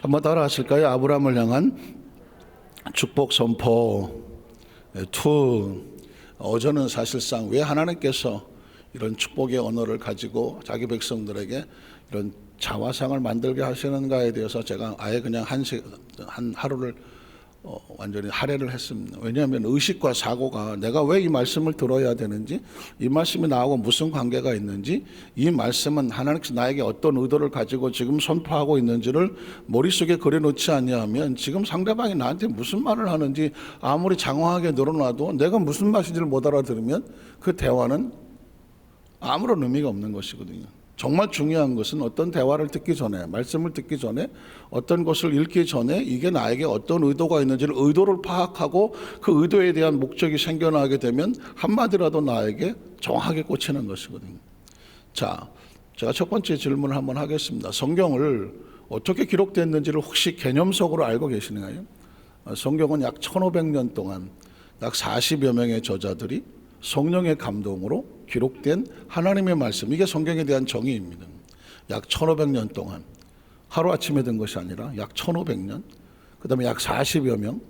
한번 따라 하실까요? 아브라함을 향한 축복 선포 2. 저는 사실상 왜 하나님께서 이런 축복의 언어를 가지고 자기 백성들에게 이런 자화상을 만들게 하시는가에 대해서 제가 아예 그냥 한 하루를 완전히 할애를 했습니다. 왜냐하면 의식과 사고가 내가 왜 이 말씀을 들어야 되는지, 이 말씀이 나하고 무슨 관계가 있는지, 이 말씀은 하나님께서 나에게 어떤 의도를 가지고 지금 선포하고 있는지를 머릿속에 그려놓지 않냐면 지금 상대방이 나한테 무슨 말을 하는지 아무리 장황하게 늘어놔도 내가 무슨 말인지를 못 알아들으면 그 대화는 아무런 의미가 없는 것이거든요. 정말 중요한 것은 어떤 대화를 듣기 전에, 말씀을 듣기 전에, 어떤 것을 읽기 전에 이게 나에게 어떤 의도가 있는지를 의도를 파악하고 그 의도에 대한 목적이 생겨나게 되면 한마디라도 나에게 정확하게 꽂히는 것이거든요. 자, 제가 첫 번째 질문을 한번 하겠습니다. 성경을 어떻게 기록됐는지를 혹시 개념적으로 알고 계시나요? 성경은 약 1500년 동안 약 40여 명의 저자들이 성령의 감동으로 기록된 하나님의 말씀, 이게 성경에 대한 정의입니다. 약 1500년 동안 하루아침에 된 것이 아니라 약 1500년, 그 다음에 약 40여 명,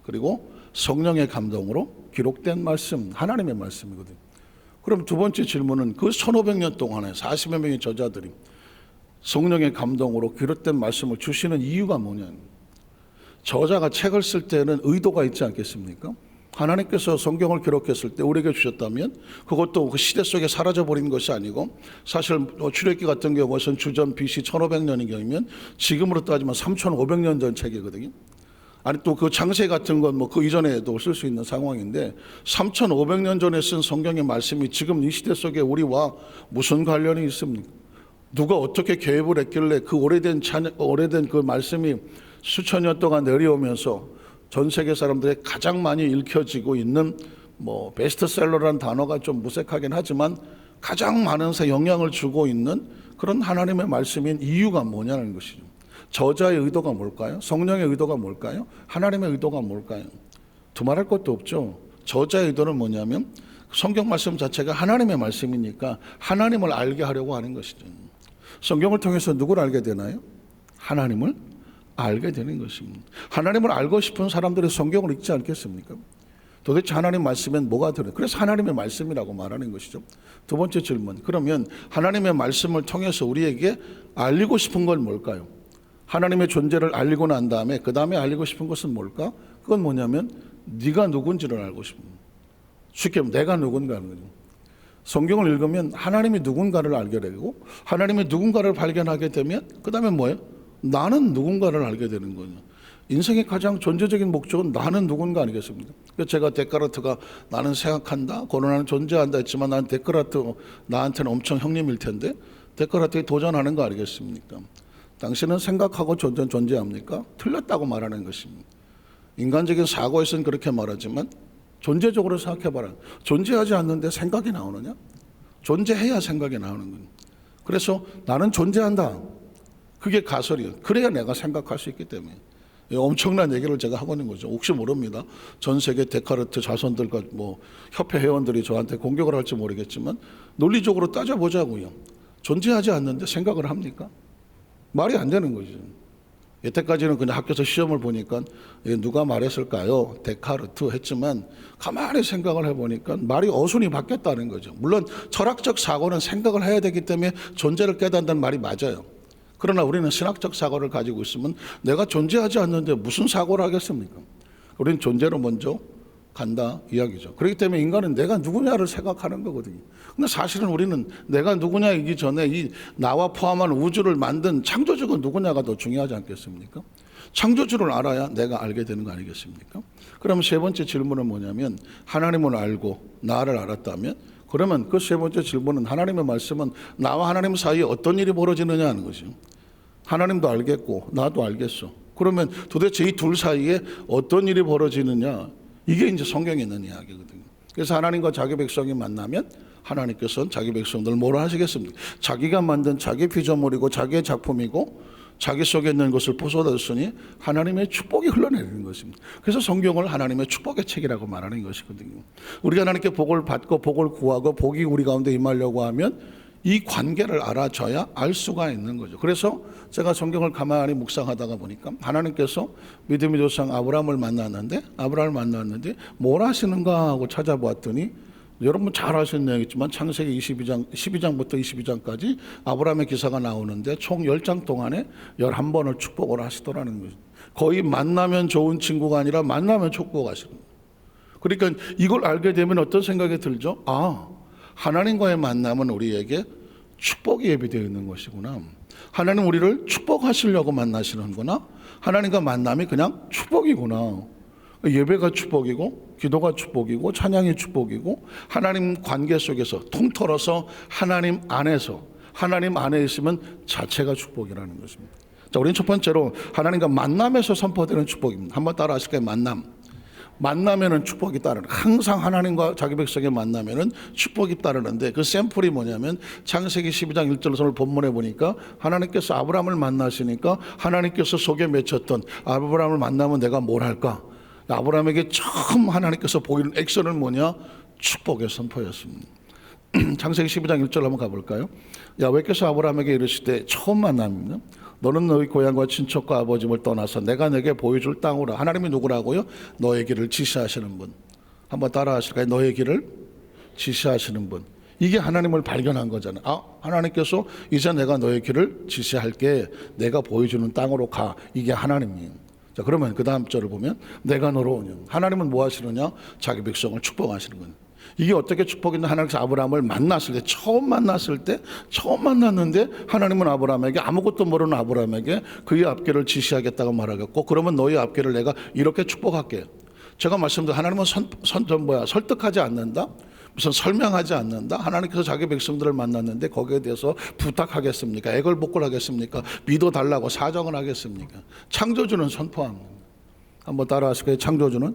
그리고 성령의 감동으로 기록된 말씀, 하나님의 말씀이거든요. 그럼 두 번째 질문은 그 1500년 동안에 40여 명의 저자들이 성령의 감동으로 기록된 말씀을 주시는 이유가 뭐냐. 저자가 책을 쓸 때는 의도가 있지 않겠습니까? 하나님께서 성경을 기록했을 때 우리에게 주셨다면 그것도 그 시대 속에 사라져버린 것이 아니고, 사실 출애굽기 같은 경우는 주전 BC 1500년인 경우면 지금으로 따지면 3500년 전 책이거든요. 아니 또 그 창세 같은 건 뭐 그 이전에도 쓸 수 있는 상황인데 3500년 전에 쓴 성경의 말씀이 지금 이 시대 속에 우리와 무슨 관련이 있습니까? 누가 어떻게 개입을 했길래 그 오래된 그 말씀이 수천 년 동안 내려오면서 전 세계 사람들의 가장 많이 읽혀지고 있는 뭐 베스트셀러라는 단어가 좀 무색하긴 하지만 가장 많은 영향을 주고 있는 그런 하나님의 말씀인 이유가 뭐냐는 것이죠. 저자의 의도가 뭘까요? 성령의 의도가 뭘까요? 하나님의 의도가 뭘까요? 두말할 것도 없죠. 저자의 의도는 뭐냐면 성경 말씀 자체가 하나님의 말씀이니까 하나님을 알게 하려고 하는 것이죠. 성경을 통해서 누구를 알게 되나요? 하나님을 알게 되는 것입니다. 하나님을 알고 싶은 사람들의 성경을 읽지 않겠습니까? 도대체 하나님 말씀엔 뭐가 들어요? 그래서 하나님의 말씀이라고 말하는 것이죠. 두 번째 질문, 그러면 하나님의 말씀을 통해서 우리에게 알리고 싶은 건 뭘까요? 하나님의 존재를 알리고 난 다음에 그 다음에 알리고 싶은 것은 뭘까? 그건 뭐냐면 네가 누군지를 알고 싶은 거예요. 쉽게 내가 누군가 하는 거죠. 성경을 읽으면 하나님이 누군가를 알게 되고 하나님이 누군가를 발견하게 되면 그 다음에 뭐예요? 나는 누군가를 알게 되는 거예요. 인생의 가장 존재적인 목적은 나는 누군가 아니겠습니까? 제가 데카르트가 나는 생각한다, 고난은 존재한다 했지만 난 데카르트 나한테는 엄청 형님일 텐데 데카르트에 도전하는 거 아니겠습니까? 당신은 생각하고 존재합니까? 틀렸다고 말하는 것입니다. 인간적인 사고에서는 그렇게 말하지만 존재적으로 생각해봐라. 존재하지 않는데 생각이 나오느냐? 존재해야 생각이 나오는 거예요. 그래서 나는 존재한다. 그게 가설이에요. 그래야 내가 생각할 수 있기 때문에. 엄청난 얘기를 제가 하고 있는 거죠. 혹시 모릅니다. 전 세계 데카르트 자손들과 뭐 협회 회원들이 저한테 공격을 할지 모르겠지만 논리적으로 따져보자고요. 존재하지 않는데 생각을 합니까? 말이 안 되는 거죠. 여태까지는 그냥 학교에서 시험을 보니까 누가 말했을까요? 데카르트 했지만 가만히 생각을 해보니까 말이 어순이 바뀌었다는 거죠. 물론 철학적 사고는 생각을 해야 되기 때문에 존재를 깨닫는다는 말이 맞아요. 그러나 우리는 신학적 사고를 가지고 있으면 내가 존재하지 않는데 무슨 사고를 하겠습니까? 우리는 존재로 먼저 간다 이야기죠. 그렇기 때문에 인간은 내가 누구냐를 생각하는 거거든요. 근데 사실은 우리는 내가 누구냐이기 전에 이 나와 포함한 우주를 만든 창조주가 누구냐가 더 중요하지 않겠습니까? 창조주를 알아야 내가 알게 되는 거 아니겠습니까? 그럼 세 번째 질문은 뭐냐면 하나님을 알고 나를 알았다면 그러면 그 세 번째 질문은 하나님의 말씀은 나와 하나님 사이에 어떤 일이 벌어지느냐 하는 거죠. 하나님도 알겠고 나도 알겠어. 그러면 도대체 이 둘 사이에 어떤 일이 벌어지느냐, 이게 이제 성경에 있는 이야기거든요. 그래서 하나님과 자기 백성이 만나면 하나님께서는 자기 백성들 뭐라 하시겠습니까? 자기가 만든 자기 피조물이고 자기의 작품이고 자기 속에 있는 것을 부숴뒀으니 하나님의 축복이 흘러내리는 것입니다. 그래서 성경을 하나님의 축복의 책이라고 말하는 것이거든요. 우리가 하나님께 복을 받고 복을 구하고 복이 우리 가운데 임하려고 하면 이 관계를 알아줘야 알 수가 있는 거죠. 그래서 제가 성경을 가만히 묵상하다가 보니까 하나님께서 믿음의 조상 아브라함을 만났는데 뭘 하시는가 하고 찾아보았더니, 여러분 잘 아시는 내용이지만 창세기 12장부터 22장까지 아브라함의 기사가 나오는데 총 10장 동안에 11번을 축복을 하시더라는 거죠. 거의 만나면 좋은 친구가 아니라 만나면 축복하시는 거예요. 그러니까 이걸 알게 되면 어떤 생각이 들죠? 하나님과의 만남은 우리에게 축복이 예비되어 있는 것이구나. 하나님 우리를 축복하시려고 만나시는구나. 하나님과 만남이 그냥 축복이구나. 예배가 축복이고, 기도가 축복이고, 찬양이 축복이고, 하나님 관계 속에서 통틀어서 하나님 안에 있으면 자체가 축복이라는 것입니다. 자, 우리는 첫 번째로 하나님과 만남에서 선포되는 축복입니다. 한번 따라 하실까요? 만나면은 축복이 따르는, 항상 하나님과 자기 백성의 만나면은 축복이 따르는데, 그 샘플이 뭐냐면 창세기 12장 1절을 본문에 보니까 하나님께서 아브라함을 만나시니까 하나님께서 속에 맺혔던 아브라함을 만나면 내가 뭘 할까? 아브라함에게 처음 하나님께서 보이는 액션은 뭐냐? 축복의 선포였습니다. 창세기 12장 1절 한번 가볼까요? 야훼께서 아브라함에게 이르시되, 처음 만납니다. 너는 너희 고향과 친척과 아버지를 떠나서 내가 내게 보여줄 땅으로. 하나님이 누구라고요? 너의 길을 지시하시는 분. 한번 따라 하실까요? 너의 길을 지시하시는 분. 이게 하나님을 발견한 거잖아요. 하나님께서 이제 내가 너의 길을 지시할게. 내가 보여주는 땅으로 가. 이게 하나님이에요. 자, 그러면 그 다음 절을 보면 내가 너로 오냐. 하나님은 뭐 하시느냐? 자기 백성을 축복하시는 거예요. 이게 어떻게 축복인데, 하나님께서 아브라함을 만났을 때, 처음 만났는데 하나님은 아브라함에게, 아무것도 모르는 아브라함에게 그의 앞길을 지시하겠다고 말하겠고, 그러면 너희 앞길을 내가 이렇게 축복할게. 제가 말씀드린 하나님은 설득하지 않는다, 무슨 설명하지 않는다. 하나님께서 자기 백성들을 만났는데 거기에 대해서 부탁하겠습니까? 애걸복걸하겠습니까? 믿어달라고 사정을 하겠습니까? 창조주는 선포합니다. 한번 따라 하실까요? 창조주는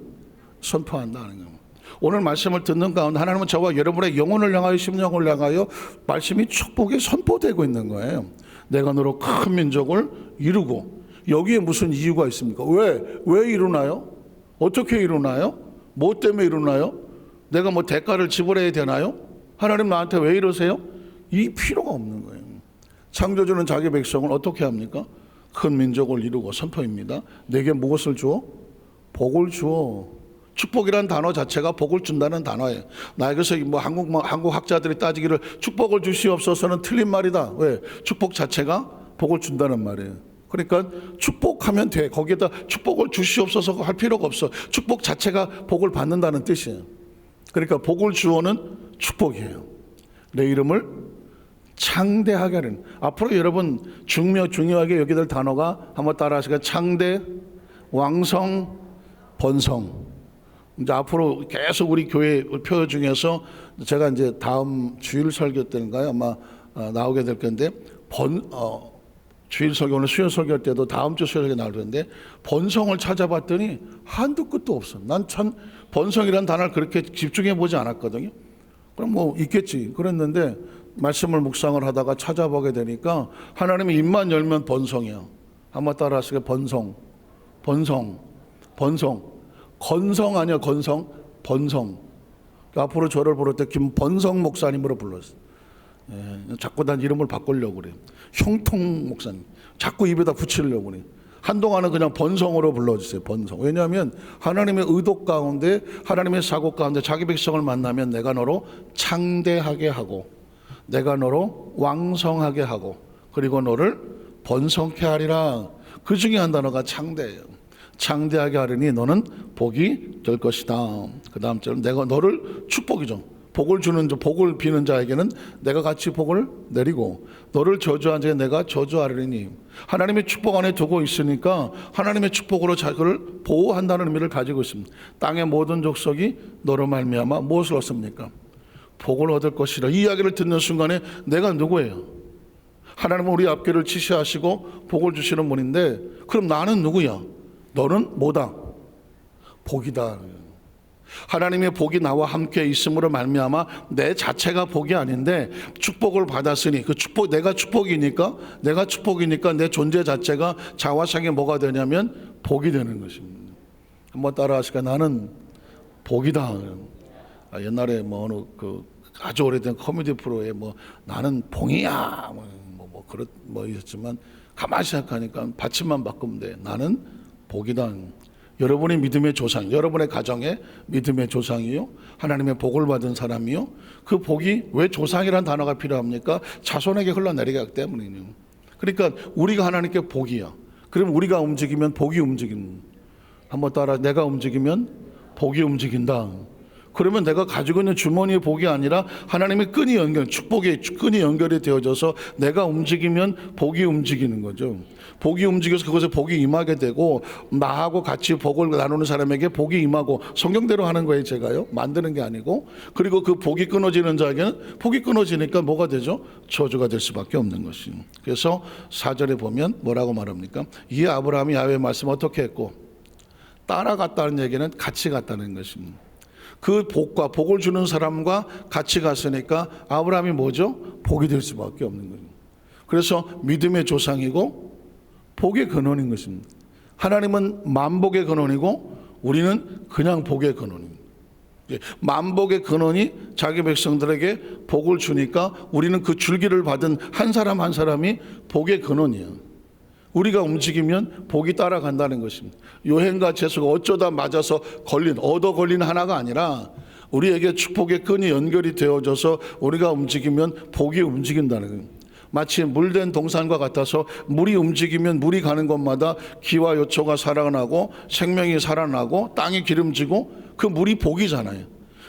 선포한다는 겁니다. 오늘 말씀을 듣는 가운데 하나님은 저와 여러분의 영혼을 향하여, 심령을 향하여 말씀이 축복이 선포되고 있는 거예요. 내가 너로 큰 민족을 이루고. 여기에 무슨 이유가 있습니까? 왜 이루나요? 어떻게 이루나요? 뭐 때문에 이루나요? 내가 뭐 대가를 지불해야 되나요? 하나님 나한테 왜 이러세요? 이 필요가 없는 거예요. 창조주는 자기 백성을 어떻게 합니까? 큰 민족을 이루고 선포입니다. 내게 무엇을 주어? 복을 주어. 축복이라는 단어 자체가 복을 준다는 단어예요. 나에게서 뭐 한국 학자들이 따지기를 축복을 주시옵소서는 틀린 말이다. 왜? 축복 자체가 복을 준다는 말이에요. 그러니까 축복하면 돼. 거기에다 축복을 주시옵소서 할 필요가 없어. 축복 자체가 복을 받는다는 뜻이에요. 그러니까 복을 주어는 축복이에요. 내 이름을 창대하게 하는. 앞으로 여러분 중요하게 여기 될 단어가 한번 따라 하시겠어요? 창대, 왕성, 번성. 이제 앞으로 계속 우리 교회 표 중에서 제가 이제 다음 주일 설교 때인가요? 아마 나오게 될 건데, 주일 설교, 오늘 수요 설교 때도 다음 주 수요 설교 나올 텐데, 번성을 찾아봤더니 한두 끝도 없어. 난 참 번성이라는 단어를 그렇게 집중해 보지 않았거든요. 그럼 뭐 있겠지 그랬는데, 말씀을 묵상을 하다가 찾아보게 되니까 하나님의 입만 열면 번성이야. 한번 따라 하시게. 번성. 건성 아니야, 건성. 번성. 앞으로 저를 부를 때 김번성 목사님으로 불렀어요. 자꾸 난 이름을 바꾸려고 그래. 형통 목사님. 자꾸 입에다 붙이려고 그래. 한동안은 그냥 번성으로 불러주세요. 번성. 왜냐하면 하나님의 의도 가운데, 하나님의 사고 가운데 자기 백성을 만나면 내가 너로 창대하게 하고, 내가 너로 왕성하게 하고, 그리고 너를 번성케 하리라. 그 중에 한 단어가 창대예요. 창대하게 하리니 너는 복이 될 것이다. 그 다음 절은 내가 너를 축복이죠. 복을 비는 자에게는 내가 같이 복을 내리고, 너를 저주한 자에게 내가 저주하리니. 하나님의 축복 안에 두고 있으니까 하나님의 축복으로 자기를 보호한다는 의미를 가지고 있습니다. 땅의 모든 족속이 너로 말미암아 무엇을 얻습니까? 복을 얻을 것이라. 이 이야기를 듣는 순간에 내가 누구예요? 하나님은 우리 앞길을 지시하시고 복을 주시는 분인데, 그럼 나는 누구야? 너는 뭐다? 복이다. 하나님의 복이 나와 함께 있음으로 말미암아 내 자체가 복이 아닌데 축복을 받았으니, 그 축복, 내가 축복이니까 내 존재 자체가 자화상이 뭐가 되냐면 복이 되는 것입니다. 한번 따라 하실까요? 나는 복이다. 옛날에 뭐 어느 아주 오래된 코미디 프로에 나는 봉이야 있었지만 가만히 생각하니까 받침만 바꾸면 돼. 나는 복이다. 여러분의 믿음의 조상, 여러분의 가정의 믿음의 조상이요, 하나님의 복을 받은 사람이요. 그 복이 왜 조상이라는 단어가 필요합니까? 자손에게 흘러내리기 때문이에요. 그러니까 우리가 하나님께 복이야. 그럼 우리가 움직이면 복이 움직이는. 한번 따라, 내가 움직이면 복이 움직인다. 그러면 내가 가지고 있는 주머니의 복이 아니라 하나님의 끈이 축복의 끈이 연결이 되어져서 내가 움직이면 복이 움직이는 거죠. 복이 움직여서 그것에 복이 임하게 되고, 나하고 같이 복을 나누는 사람에게 복이 임하고, 성경대로 하는 거예요. 제가요, 만드는 게 아니고. 그리고 그 복이 끊어지는 자에게는 복이 끊어지니까 뭐가 되죠? 저주가 될 수밖에 없는 것이에요. 그래서 4절에 보면 뭐라고 말합니까? 이 아브라함이 야훼의 말씀 어떻게 했고, 따라갔다는 얘기는 같이 갔다는 것입니다. 그 복과 복을 주는 사람과 같이 갔으니까 아브라함이 뭐죠? 복이 될 수밖에 없는 거예요. 그래서 믿음의 조상이고 복의 근원인 것입니다. 하나님은 만복의 근원이고 우리는 그냥 복의 근원입니다. 만복의 근원이 자기 백성들에게 복을 주니까 우리는 그 줄기를 받은 한 사람 한 사람이 복의 근원이에요. 우리가 움직이면 복이 따라간다는 것입니다. 요행과 재수가 어쩌다 맞아서 얻어 걸린 하나가 아니라 우리에게 축복의 끈이 연결이 되어져서 우리가 움직이면 복이 움직인다는 거예요. 마치 물된 동산과 같아서 물이 움직이면 물이 가는 곳마다 기와 요초가 살아나고 생명이 살아나고 땅이 기름지고 그 물이 복이잖아요.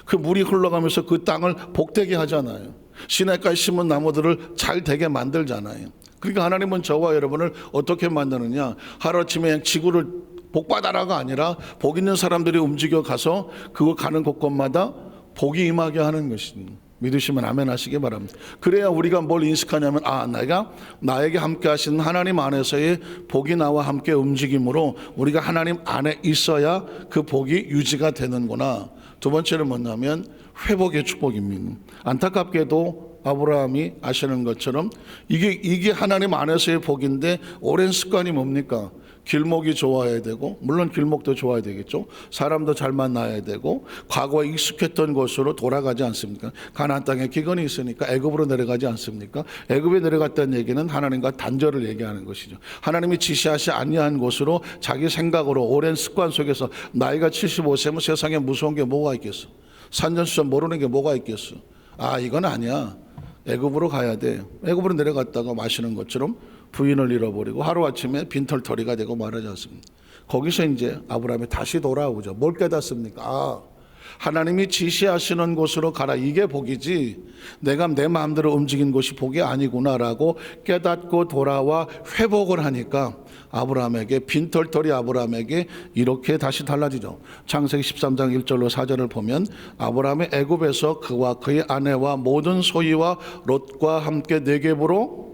그 물이 흘러가면서 그 땅을 복되게 하잖아요. 시냇가에 심은 나무들을 잘 되게 만들잖아요. 그러니까 하나님은 저와 여러분을 어떻게 만드느냐, 하루아침에 지구를 복받아라가 아니라 복 있는 사람들이 움직여 가서 그거 가는 곳곳마다 복이 임하게 하는 것입니다. 믿으시면 아멘 하시기 바랍니다. 그래야 우리가 뭘 인식하냐면, 내가 나에게 함께 하시는 하나님 안에서의 복이 나와 함께 움직임으로 우리가 하나님 안에 있어야 그 복이 유지가 되는구나. 두 번째는 뭐냐면 회복의 축복입니다. 안타깝게도 아브라함이 아시는 것처럼 이게 하나님 안에서의 복인데, 오랜 습관이 뭡니까? 길목이 좋아야 되고, 물론 길목도 좋아야 되겠죠. 사람도 잘 만나야 되고, 과거에 익숙했던 곳으로 돌아가지 않습니까? 가나안 땅에 기근이 있으니까 애굽으로 내려가지 않습니까? 애굽에 내려갔다는 얘기는 하나님과 단절을 얘기하는 것이죠. 하나님이 지시하지 아니한 곳으로 자기 생각으로 오랜 습관 속에서, 나이가 75세면 세상에 무서운 게 뭐가 있겠어? 산전수전 모르는 게 뭐가 있겠어? 이건 아니야. 애굽으로 가야 돼. 애굽으로 내려갔다가 마시는 것처럼 부인을 잃어버리고 하루아침에 빈털터리가 되고 말하지 않습니다. 거기서 이제 아브라함이 다시 돌아오죠. 뭘 깨닫습니까? 하나님이 지시하시는 곳으로 가라, 이게 복이지 내가 내 마음대로 움직인 곳이 복이 아니구나라고 깨닫고 돌아와 회복을 하니까 아브라함에게, 빈털터리 아브라함에게 이렇게 다시 달라지죠. 창세기 13장 1절로 4절을 보면 아브라함이 애굽에서 그와 그의 아내와 모든 소유와 롯과 함께 네겝으로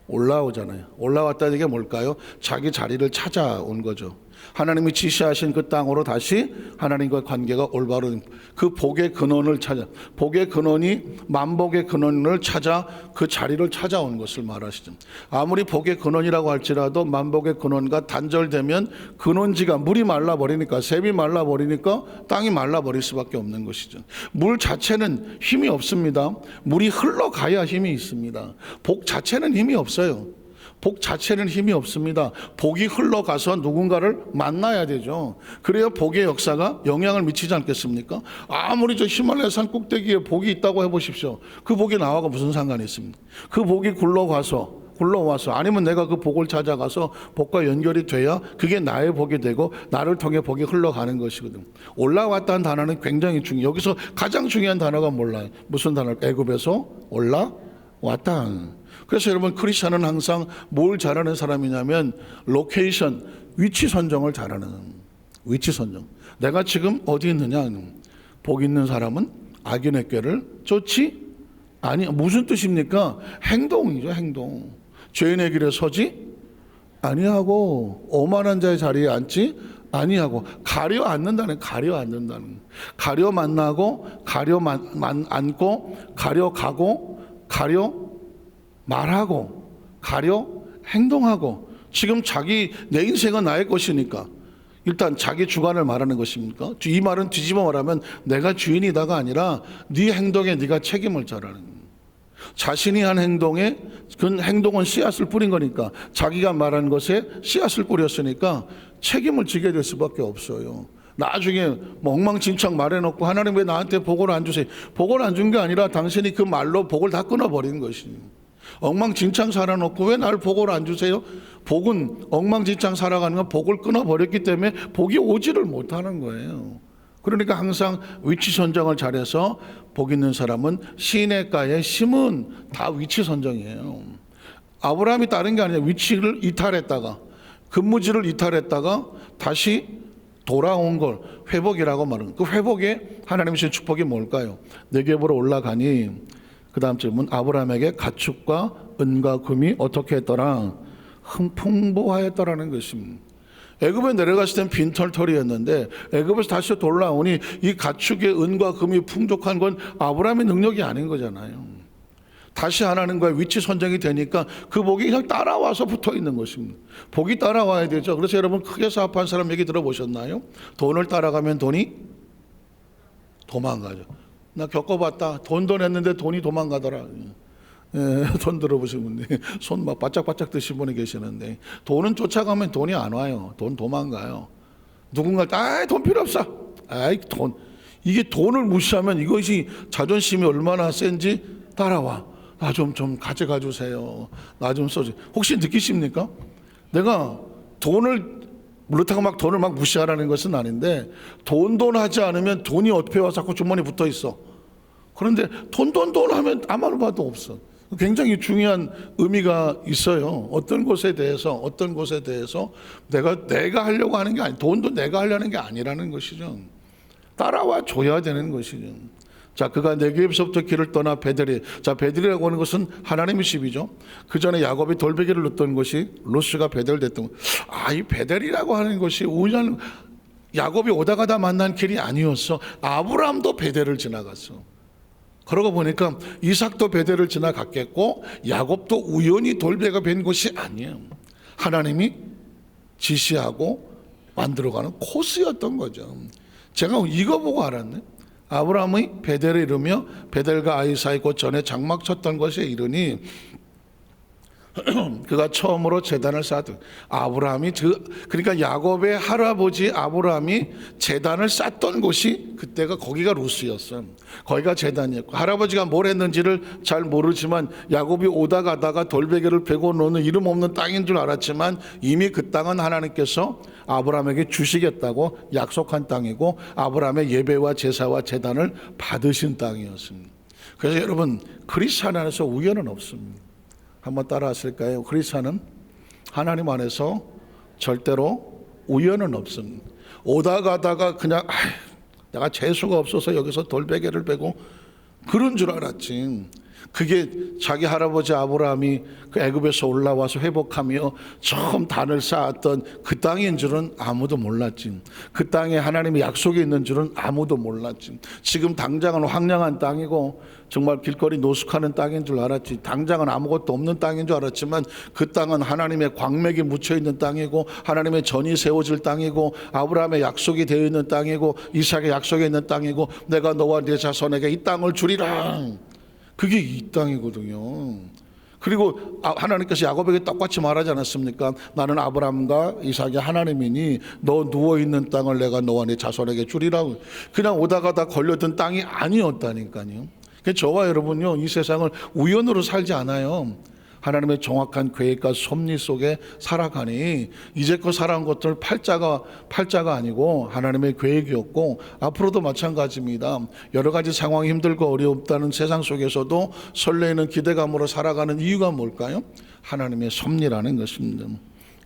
올라오잖아요. 올라왔다는 게 뭘까요? 자기 자리를 찾아온 거죠. 하나님이 지시하신 그 땅으로 다시 하나님과 관계가 올바른 그 복의 근원을 찾아, 복의 근원이 만복의 근원을 찾아 그 자리를 찾아온 것을 말하시죠. 아무리 복의 근원이라고 할지라도 만복의 근원과 단절되면 근원지가 물이 말라버리니까, 샘이 말라버리니까 땅이 말라버릴 수밖에 없는 것이죠. 물 자체는 힘이 없습니다. 물이 흘러가야 힘이 있습니다. 복 자체는 힘이 없어요. 복 자체는 힘이 없습니다. 복이 흘러가서 누군가를 만나야 되죠. 그래야 복의 역사가 영향을 미치지 않겠습니까? 아무리 저 히말라야 산 꼭대기에 복이 있다고 해보십시오. 그 복이 나와가 무슨 상관이 있습니까? 그 복이 굴러와서 아니면 내가 그 복을 찾아가서 복과 연결이 돼야 그게 나의 복이 되고 나를 통해 복이 흘러가는 것이거든. 올라왔다는 단어는 굉장히 중요해요. 여기서 가장 중요한 단어가 몰라요. 무슨 단어? 애굽에서 올라왔다. 그래서 여러분, 크리스천은 항상 뭘 잘하는 사람이냐면 로케이션, 위치 선정을 잘하는, 위치 선정. 내가 지금 어디 있느냐. 복 있는 사람은 악인의 꾀를 쫓지 무슨 뜻입니까? 행동이죠. 행동. 죄인의 길에 서지 아니하고 오만한 자의 자리에 앉지 아니하고, 가려 앉는다는, 가려 만나고, 가려 앉고, 가려 가고, 가려 말하고, 가려 행동하고. 지금 내 인생은 나의 것이니까 일단 자기 주관을 말하는 것입니까? 이 말은 뒤집어 말하면 내가 주인이다가 아니라 네 행동에 네가 책임을 져라는 거예요. 자신이 한 행동에 그 행동은 씨앗을 뿌린 거니까, 자기가 말한 것에 씨앗을 뿌렸으니까 책임을 지게 될 수밖에 없어요. 나중에 뭐 엉망진창 말해놓고 하나님 왜 나한테 복을 안 주세요? 복을 안 준 게 아니라 당신이 그 말로 복을 다 끊어버린 것이에요. 엉망진창 살아놓고 왜 날 복을 안 주세요? 복은 엉망진창 살아가는 건 복을 끊어버렸기 때문에 복이 오지를 못하는 거예요. 그러니까 항상 위치 선정을 잘해서 복 있는 사람은 시냇가에 심은 다 위치 선정이에요. 아브라함이 다른 게 아니라 위치를 이탈했다가, 근무지를 이탈했다가 다시 돌아온 걸 회복이라고 말합니다. 그 회복에 하나님의 주신 축복이 뭘까요? 네겝으로 올라가니, 그 다음 질문, 아브라함에게 가축과 은과 금이 어떻게 했더라? 풍부하였더라는 것입니다. 애굽에 내려갔을 땐 빈털터리였는데 애굽에서 다시 돌아오니 이 가축의 은과 금이 풍족한 건 아브라함의 능력이 아닌 거잖아요. 다시 하나님과의 위치 선정이 되니까 그 복이 그냥 따라와서 붙어 있는 것입니다. 복이 따라와야 되죠. 그래서 여러분, 크게 사업한 사람 얘기 들어보셨나요? 돈을 따라가면 돈이 도망가죠. 나 겪어봤다. 돈도 냈는데 돈이 도망가더라. 예, 돈 들어보신 분들 손 막 바짝바짝 드신 분이 계시는데, 돈은 쫓아가면 돈이 안 와요. 돈 도망가요. 누군가 돈 필요 없어. 돈. 이게 돈을 무시하면 이것이 자존심이 얼마나 센지 따라와. 나 좀 가져가 주세요. 나 좀 써주세요. 혹시 느끼십니까? 내가 그렇다고 막 돈을 막 무시하라는 것은 아닌데, 돈 하지 않으면 돈이 옆에 와서 자꾸 주머니 붙어 있어. 그런데 돈 하면 아무 말도 없어. 굉장히 중요한 의미가 있어요. 어떤 것에 대해서 내가 하려고 하는 게 아니, 돈도 내가 하려는 게 아니라는 것이죠. 따라와 줘야 되는 것이죠. 자, 그가 네겝에서부터 길을 떠나 베델이. 자, 베델이라고 하는 것은 하나님의 집이죠. 그 전에 야곱이 돌베개를 넣었던 것이 루스가 베델 됐던 것. 이 베델이라고 하는 것이 우연히 야곱이 오다 가다 만난 길이 아니었어. 아브라함도 베델을 지나갔어. 그러고 보니까 이삭도 베델을 지나갔겠고 야곱도 우연히 돌베가 된 것이 아니에요. 하나님이 지시하고 만들어가는 코스였던 거죠. 제가 이거 보고 알았네. 아브라함의 베델에 이르며 베델과 아이 사이 곧 전에 장막 쳤던 것에 이르니 그가 처음으로 제단을 쌓았던, 아브라함이 그러니까 야곱의 할아버지 아브라함이 제단을 쌓던 곳이 그때가 거기가 루스였어요. 거기가 제단이었고, 할아버지가 뭘 했는지를 잘 모르지만 야곱이 오다 가다가 돌베개를 베고 놓는 이름 없는 땅인 줄 알았지만 이미 그 땅은 하나님께서 아브라함에게 주시겠다고 약속한 땅이고 아브라함의 예배와 제사와 제단을 받으신 땅이었습니다. 그래서 여러분, 그리스도 안에서 우연은 없습니다. 한번 따라 하실까요? 그리스도는 하나님 안에서 절대로 우연은 없습니다. 오다 가다가 그냥 내가 재수가 없어서 여기서 돌베개를 베고 그런 줄 알았지. 그게 자기 할아버지 아브라함이 그 애굽에서 올라와서 회복하며 처음 단을 쌓았던 그 땅인 줄은 아무도 몰랐지. 그 땅에 하나님의 약속이 있는 줄은 아무도 몰랐지. 지금 당장은 황량한 땅이고 정말 길거리 노숙하는 땅인 줄 알았지. 당장은 아무것도 없는 땅인 줄 알았지만 그 땅은 하나님의 광맥이 묻혀있는 땅이고 하나님의 전이 세워질 땅이고 아브라함의 약속이 되어 있는 땅이고 이삭의 약속이 있는 땅이고 내가 너와 네 자손에게 이 땅을 주리라. 그게 이 땅이거든요. 그리고 하나님께서 야곱에게 똑같이 말하지 않았습니까? 나는 아브라함과 이삭의 하나님이니 너 누워있는 땅을 내가 너와 네 자손에게 주리라고. 그냥 오다가다 걸려든 땅이 아니었다니까요. 저와 여러분요, 이 세상을 우연으로 살지 않아요. 하나님의 정확한 계획과 섭리 속에 살아가니 이제껏 살아온 것들 팔자가 아니고 하나님의 계획이었고 앞으로도 마찬가지입니다. 여러 가지 상황이 힘들고 어렵다는 세상 속에서도 설레이는 기대감으로 살아가는 이유가 뭘까요? 하나님의 섭리라는 것입니다.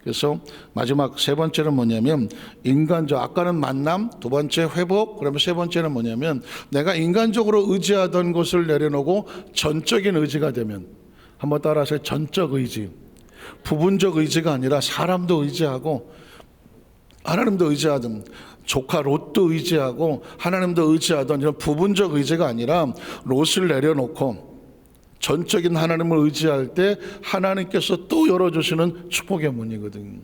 그래서 마지막 세 번째는 뭐냐면 인간적, 아까는 만남, 두 번째 회복, 그러면 세 번째는 뭐냐면 내가 인간적으로 의지하던 것을 내려놓고 전적인 의지가 되면, 한번 따라하세요. 전적 의지. 부분적 의지가 아니라 사람도 의지하고 하나님도 의지하던, 조카 롯도 의지하고 하나님도 의지하던 이런 부분적 의지가 아니라 롯을 내려놓고 전적인 하나님을 의지할 때 하나님께서 또 열어주시는 축복의 문이거든요.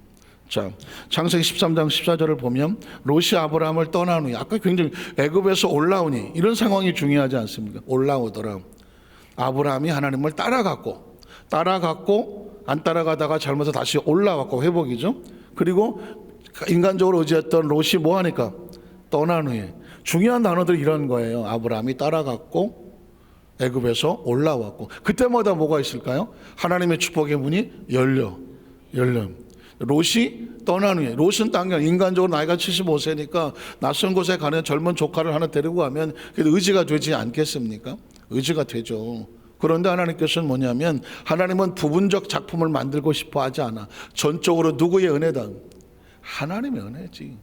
자, 창세기 13장 14절을 보면 롯이 아브라함을 떠난 후에 아까 굉장히 애굽에서 올라오니 이런 상황이 중요하지 않습니까? 올라오더라. 아브라함이 하나님을 따라갔고 안 따라가다가 잘못해서 다시 올라왔고 회복이죠. 그리고 인간적으로 의지했던 롯이 뭐 하니까 떠난 후에 중요한 단어들이 이런 거예요. 아브라함이 따라갔고 애굽에서 올라왔고 그때마다 뭐가 있을까요? 하나님의 축복의 문이 열려. 롯이 떠난 후에 롯은 당연 인간적으로 나이가 75세니까 낯선 곳에 가는 젊은 조카를 하나 데리고 가면 그래도 의지가 되지 않겠습니까? 의지가 되죠. 그런데 하나님께서는 뭐냐면 하나님은 부분적 작품을 만들고 싶어 하지 않아. 전적으로 누구의 은혜다? 하나님의 은혜지.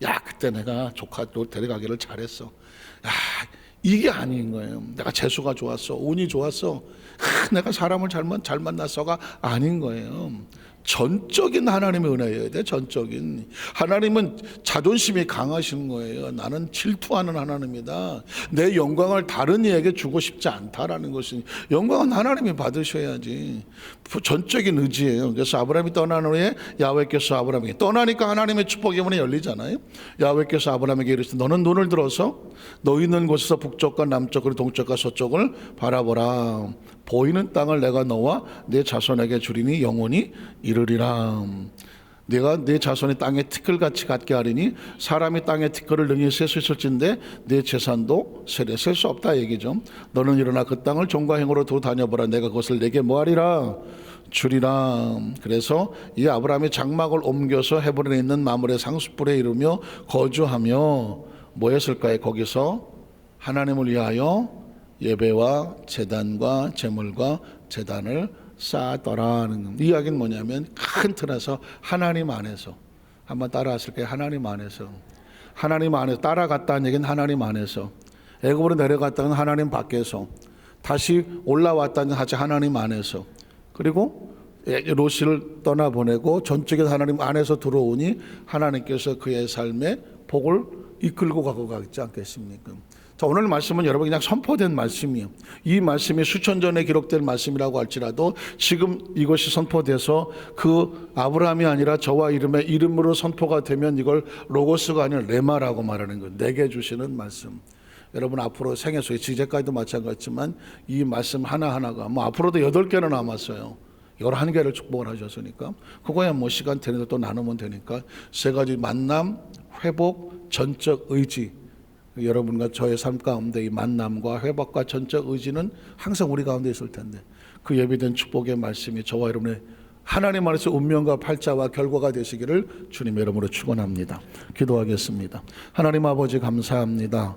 야, 그때 내가 조카 데려가기를 잘했어. 야, 이게 아닌 거예요. 내가 재수가 좋았어, 운이 좋았어, 내가 사람을 잘 만났어가 아닌 거예요. 전적인 하나님의 은혜여야 돼. 전적인. 하나님은 자존심이 강하신 거예요. 나는 질투하는 하나님이다. 내 영광을 다른 이에게 주고 싶지 않다라는 것은 영광은 하나님이 받으셔야지. 전적인 의지예요. 그래서 아브라함이 떠난 후에 야훼께서 아브라함에게 떠나니까 하나님의 축복의 문이 열리잖아요. 야훼께서 아브라함에게 이르시되 너는 눈을 들어서 너 있는 곳에서 북쪽과 남쪽 그리고 동쪽과 서쪽을 바라보라. 보이는 땅을 내가 너와 내 자손에게 주리니 영원히 이르리라. 내가 내 자손이 땅에 티끌같이 갖게 하리니 사람이 땅에 티끌을 능히 셀 수 있을진데 내 재산도 세례 셀 수 없다 얘기죠. 너는 일어나 그 땅을 종과 행으로 두고 다녀보라. 내가 그것을 내게 뭐하리라? 주리라. 그래서 이 아브라함이 장막을 옮겨서 헤브론에 있는 마므레 상수불에 이르며 거주하며 뭐 했을까요? 거기서 하나님을 위하여 예배와 제단과 제물과 제단을 쌓았더라는 이 이야기는 뭐냐면 큰 틀에서 하나님 안에서 한번 따라하실 거예요. 하나님 안에서 따라갔다는 얘기는 하나님 안에서 애굽으로 내려갔다는 하나님 밖에서 다시 올라왔다는 하나님 안에서 그리고 롯을 떠나보내고 전적인 하나님 안에서 들어오니 하나님께서 그의 삶에 복을 이끌고 가고 가지 않겠습니까? 자, 오늘 말씀은 여러분 그냥 선포된 말씀이에요. 이 말씀이 수천 전에 기록된 말씀이라고 할지라도 지금 이것이 선포돼서 그 아브라함이 아니라 저와 이름으로 선포가 되면 이걸 로고스가 아니라 레마라고 말하는 거예요. 내게 주시는 말씀. 여러분 앞으로 생애 속에 지금까지도 마찬가지지만 이 말씀 하나하나가 뭐 앞으로도 8개나 남았어요. 11개를 축복을 하셨으니까 그거야 뭐 시간 되는데 또 나누면 되니까 3가지 만남, 회복, 전적 의지. 여러분과 저의 삶 가운데 이 만남과 회복과 전적 의지는 항상 우리 가운데 있을 텐데 그 예비된 축복의 말씀이 저와 여러분의 하나님 안에서 운명과 팔자와 결과가 되시기를 주님의 이름으로 축원합니다. 기도하겠습니다. 하나님 아버지 감사합니다.